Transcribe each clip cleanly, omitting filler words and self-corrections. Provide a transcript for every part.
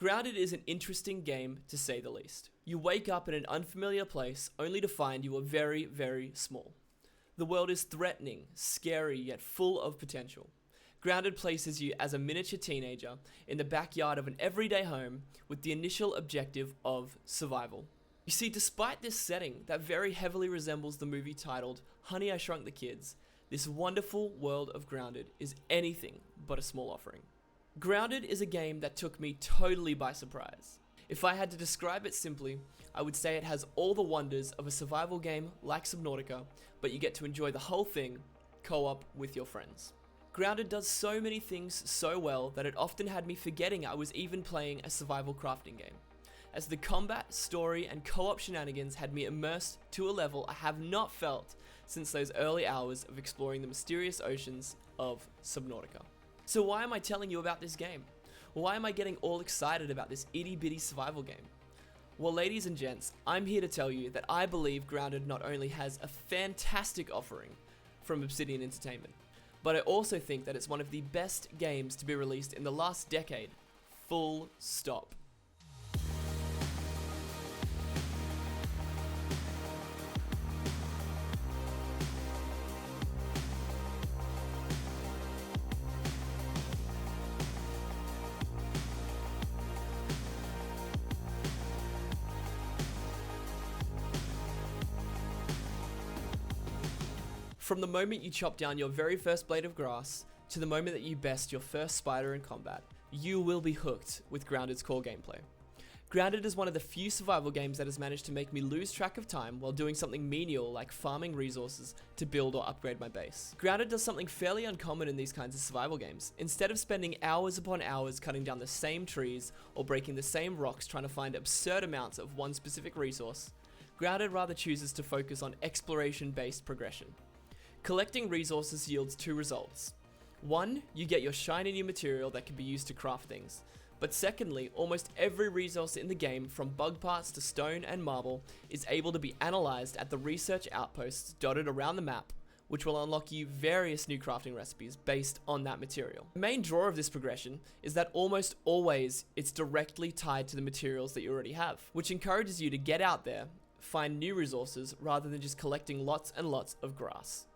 Grounded is an interesting game to say the least. You wake up in an unfamiliar place only to find you are very, very small. The world is threatening, scary, yet full of potential. Grounded places you as a miniature teenager in the backyard of an everyday home with the initial objective of survival. You see, despite this setting that very heavily resembles the movie titled Honey, I Shrunk the Kids, this wonderful world of Grounded is anything but a small offering. Grounded is a game that took me totally by surprise. If I had to describe it simply, I would say it has all the wonders of a survival game like Subnautica, but you get to enjoy the whole thing co-op with your friends. Grounded does so many things so well that it often had me forgetting I was even playing a survival crafting game, as the combat, story, and co-op shenanigans had me immersed to a level I have not felt since those early hours of exploring the mysterious oceans of Subnautica. So why am I telling you about this game? Why am I getting all excited about this itty bitty survival game? Well, ladies and gents, I'm here to tell you that I believe Grounded not only has a fantastic offering from Obsidian Entertainment, but I also think that it's one of the best games to be released in the last decade. Full stop. From the moment you chop down your very first blade of grass, to the moment that you best your first spider in combat, you will be hooked with Grounded's core gameplay. Grounded is one of the few survival games that has managed to make me lose track of time while doing something menial like farming resources to build or upgrade my base. Grounded does something fairly uncommon in these kinds of survival games. Instead of spending hours upon hours cutting down the same trees or breaking the same rocks trying to find absurd amounts of one specific resource, Grounded rather chooses to focus on exploration-based progression. Collecting resources yields two results. One, you get your shiny new material that can be used to craft things. But secondly, almost every resource in the game, from bug parts to stone and marble, is able to be analyzed at the research outposts dotted around the map, which will unlock you various new crafting recipes based on that material. The main draw of this progression is that almost always it's directly tied to the materials that you already have, which encourages you to get out there, find new resources rather than just collecting lots and lots of grass.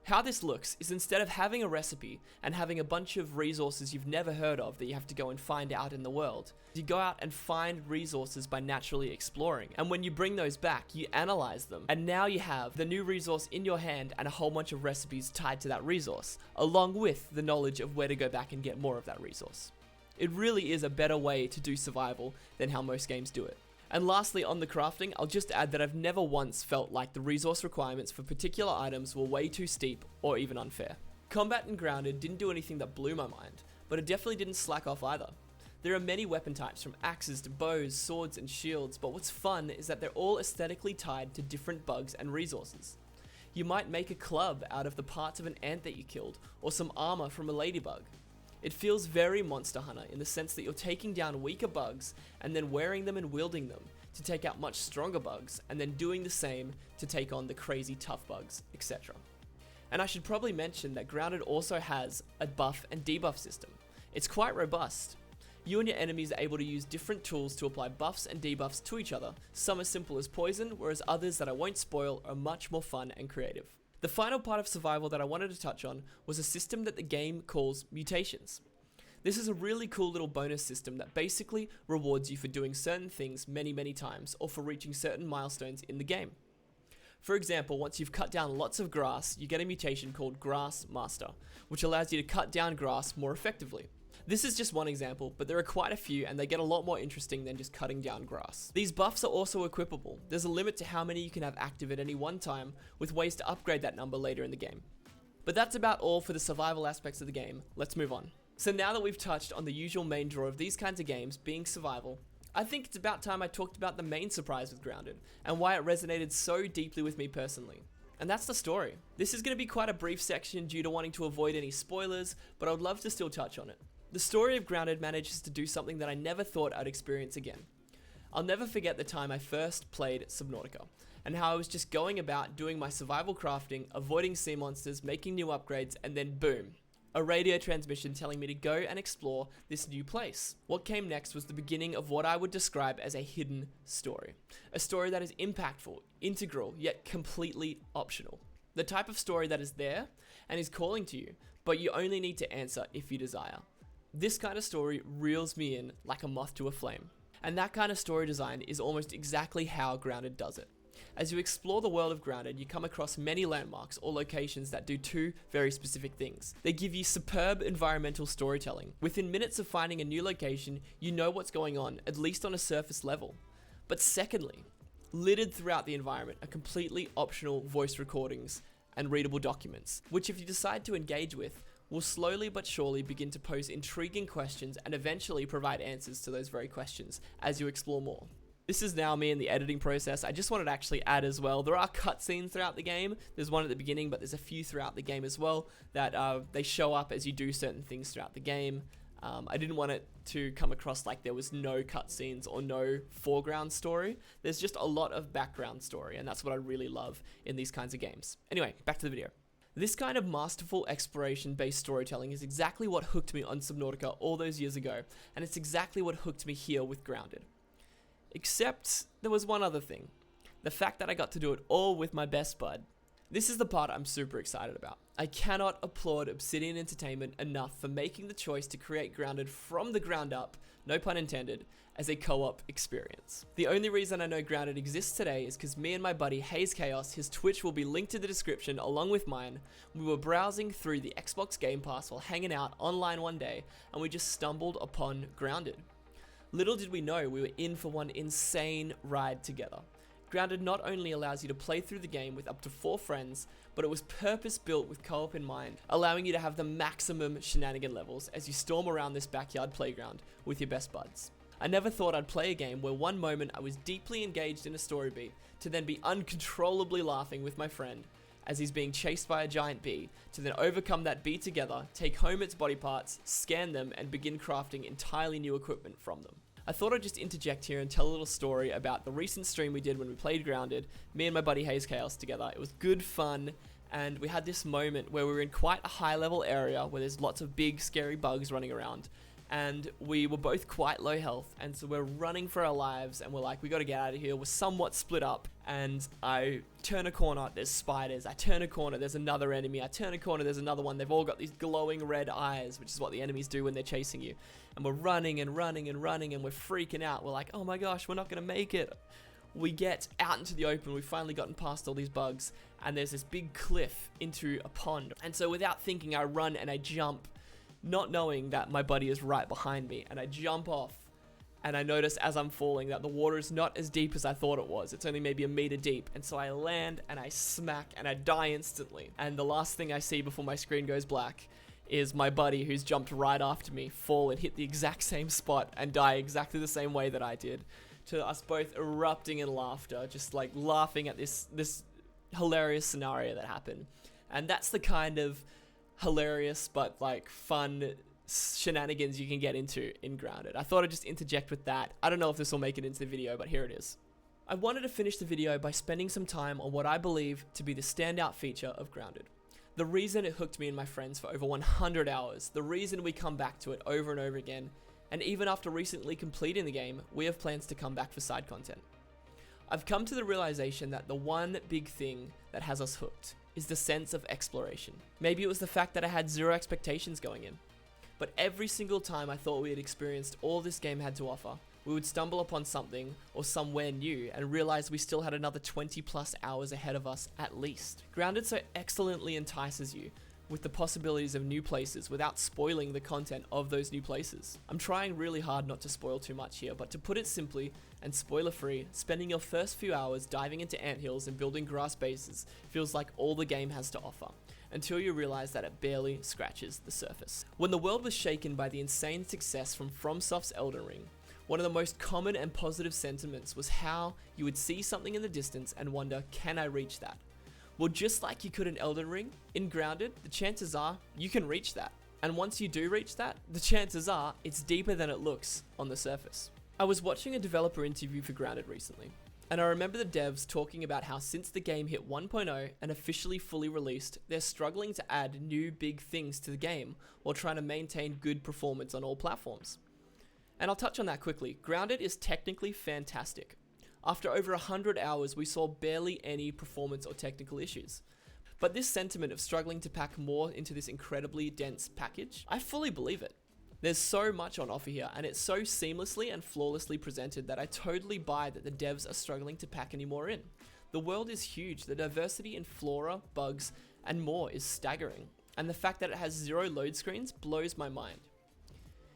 How this looks is instead of having a recipe and having a bunch of resources you've never heard of that you have to go and find out in the world, you go out and find resources by naturally exploring. And when you bring those back, you analyze them. And now you have the new resource in your hand and a whole bunch of recipes tied to that resource, along with the knowledge of where to go back and get more of that resource. It really is a better way to do survival than how most games do it. And lastly, on the crafting, I'll just add that I've never once felt like the resource requirements for particular items were way too steep or even unfair. Combat in Grounded didn't do anything that blew my mind, but it definitely didn't slack off either. There are many weapon types from axes to bows, swords and shields, but what's fun is that they're all aesthetically tied to different bugs and resources. You might make a club out of the parts of an ant that you killed, or some armor from a ladybug. It feels very Monster Hunter in the sense that you're taking down weaker bugs and then wearing them and wielding them to take out much stronger bugs, and then doing the same to take on the crazy tough bugs, etc. And I should probably mention that Grounded also has a buff and debuff system. It's quite robust. You and your enemies are able to use different tools to apply buffs and debuffs to each other, some as simple as poison, whereas others that I won't spoil are much more fun and creative. The final part of survival that I wanted to touch on was a system that the game calls mutations. This is a really cool little bonus system that basically rewards you for doing certain things many times or for reaching certain milestones in the game. For example, once you've cut down lots of grass, you get a mutation called Grass Master, which allows you to cut down grass more effectively. This is just one example, but there are quite a few and they get a lot more interesting than just cutting down grass. These buffs are also equipable. There's a limit to how many you can have active at any one time, with ways to upgrade that number later in the game. But that's about all for the survival aspects of the game. Let's move on. So now that we've touched on the usual main draw of these kinds of games being survival, I think it's about time I talked about the main surprise with Grounded and why it resonated so deeply with me personally. And that's the story. This is going to be quite a brief section due to wanting to avoid any spoilers, but I would love to still touch on it. The story of Grounded manages to do something that I never thought I'd experience again. I'll never forget the time I first played Subnautica, and how I was just going about doing my survival crafting, avoiding sea monsters, making new upgrades, and then boom, A radio transmission telling me to go and explore this new place. What came next was the beginning of what I would describe as a hidden story. A story that is impactful, integral, yet completely optional. The type of story that is there and is calling to you, but you only need to answer if you desire. This kind of story reels me in like a moth to a flame. And that kind of story design is almost exactly how Grounded does it. As you explore the world of Grounded, you come across many landmarks or locations that do two very specific things. They give you superb environmental storytelling. Within minutes of finding a new location, you know what's going on, at least on a surface level. But secondly, littered throughout the environment are completely optional voice recordings and readable documents, which if you decide to engage with, will slowly but surely begin to pose intriguing questions and eventually provide answers to those very questions as you explore more. This is now me in the editing process. I just wanted to actually add as well, there are cutscenes throughout the game. There's one at the beginning, but there's a few throughout the game as well that they show up as you do certain things throughout the game. I didn't want it to come across like there was no cutscenes or no foreground story. There's just a lot of background story, and that's what I really love in these kinds of games. Anyway, back to the video. This kind of masterful exploration-based storytelling is exactly what hooked me on Subnautica all those years ago, and it's exactly what hooked me here with Grounded. Except there was one other thing. The fact that I got to do it all with my best bud. This is the part I'm super excited about. I cannot applaud Obsidian Entertainment enough for making the choice to create Grounded from the ground up, no pun intended, as a co-op experience. The only reason I know Grounded exists today is because me and my buddy Haze Chaos, his Twitch will be linked in the description along with mine, we were browsing through the Xbox Game Pass while hanging out online one day, and we just stumbled upon Grounded. Little did we know we were in for one insane ride together. Grounded not only allows you to play through the game with up to 4 friends, but it was purpose-built with co-op in mind, allowing you to have the maximum shenanigan levels as you storm around this backyard playground with your best buds. I never thought I'd play a game where one moment I was deeply engaged in a story beat, to then be uncontrollably laughing with my friend as he's being chased by a giant bee, to then overcome that bee together, take home its body parts, scan them, and begin crafting entirely new equipment from them. I thought I'd just interject here and tell a little story about the recent stream we did when we played Grounded, me and my buddy Haze Chaos together. It was good fun, and we had this moment where we were in quite a high level area where there's lots of big scary bugs running around, and we were both quite low health, and so we're running for our lives, and we're like, we gotta get out of here. We're somewhat split up, and I turn a corner, there's spiders. I turn a corner, there's another enemy. I turn a corner, there's another one. They've all got these glowing red eyes, which is what the enemies do when they're chasing you. And we're running and running and running, and we're freaking out. We're like, oh my gosh, we're not gonna make it. We get out into the open, we've finally gotten past all these bugs, and there's this big cliff into a pond. And so without thinking, I run and I jump, not knowing that my buddy is right behind me, and I jump off, and I notice as I'm falling that the water is not as deep as I thought it was. It's only maybe a meter deep, and so I land and I smack and I die instantly. And the last thing I see before my screen goes black is my buddy, who's jumped right after me, fall and hit the exact same spot and die exactly the same way that I did, to us both erupting in laughter, just like laughing at this hilarious scenario that happened. And that's the kind of hilarious but like fun shenanigans you can get into in Grounded. I thought I'd just interject with that. I don't know if this will make it into the video, but here it is. I wanted to finish the video by spending some time on what I believe to be the standout feature of Grounded. The reason it hooked me and my friends for over 100 hours, the reason we come back to it over and over again, and even after recently completing the game, we have plans to come back for side content. I've come to the realization that the one big thing that has us hooked is the sense of exploration. Maybe it was the fact that I had zero expectations going in, but every single time I thought we had experienced all this game had to offer, we would stumble upon something or somewhere new and realize we still had another 20 plus hours ahead of us at least. Grounded so excellently entices you with the possibilities of new places without spoiling the content of those new places. I'm trying really hard not to spoil too much here, but to put it simply and spoiler free, spending your first few hours diving into anthills and building grass bases feels like all the game has to offer, until you realize that it barely scratches the surface. When the world was shaken by the insane success from FromSoft's Elden Ring, one of the most common and positive sentiments was how you would see something in the distance and wonder, can I reach that? Well, just like you could in Elden Ring, in Grounded, the chances are you can reach that. And once you do reach that, the chances are it's deeper than it looks on the surface. I was watching a developer interview for Grounded recently, And I remember the devs talking about how since the game hit 1.0 and officially fully released, they're struggling to add new big things to the game while trying to maintain good performance on all platforms. And I'll touch on that quickly. Grounded is technically fantastic. After over 100 hours, we saw barely any performance or technical issues. But this sentiment of struggling to pack more into this incredibly dense package, I fully believe it. There's so much on offer here, and it's so seamlessly and flawlessly presented that I totally buy that the devs are struggling to pack any more in. The world is huge, the diversity in flora, bugs, and more is staggering, and the fact that it has 0 load screens blows my mind.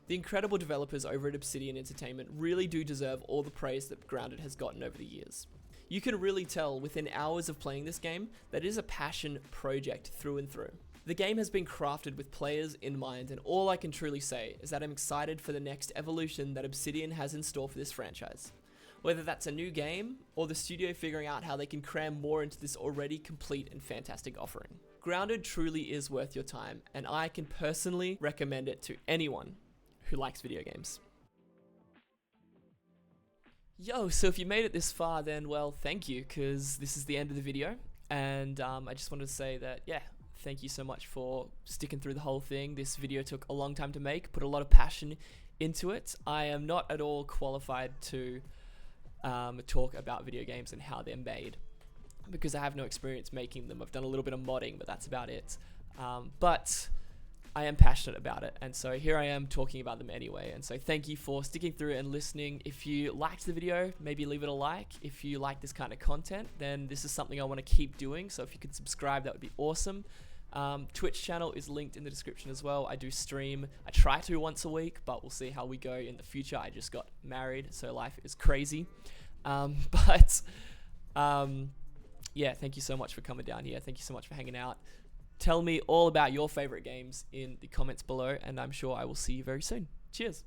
The incredible developers over at Obsidian Entertainment really do deserve all the praise that Grounded has gotten over the years. You can really tell within hours of playing this game that it is a passion project through and through. The game has been crafted with players in mind, and all I can truly say is that I'm excited for the next evolution that Obsidian has in store for this franchise. Whether that's a new game, or the studio figuring out how they can cram more into this already complete and fantastic offering. Grounded truly is worth your time, and I can personally recommend it to anyone who likes video games. Yo, so if you made it this far, then well, thank you, because this is the end of the video, and I just wanted to say that, yeah, thank you so much for sticking through the whole thing. This video took a long time to make, put a lot of passion into it. I am not at all qualified to talk about video games and how they're made, because I have no experience making them. I've done a little bit of modding, but that's about it. But I am passionate about it, and so here I am talking about them anyway. And so thank you for sticking through and listening. If you liked the video, maybe leave it a like. If you like this kind of content, then this is something I want to keep doing, so if you could subscribe, that would be awesome. Twitch channel is linked in the description as well. I do stream. I try to once a week, but we'll see how we go in the future. I just got married, so life is crazy. Yeah, thank you so much for coming down here. Thank you so much for hanging out. Tell me all about your favorite games in the comments below, and I'm sure I will see you very soon. Cheers.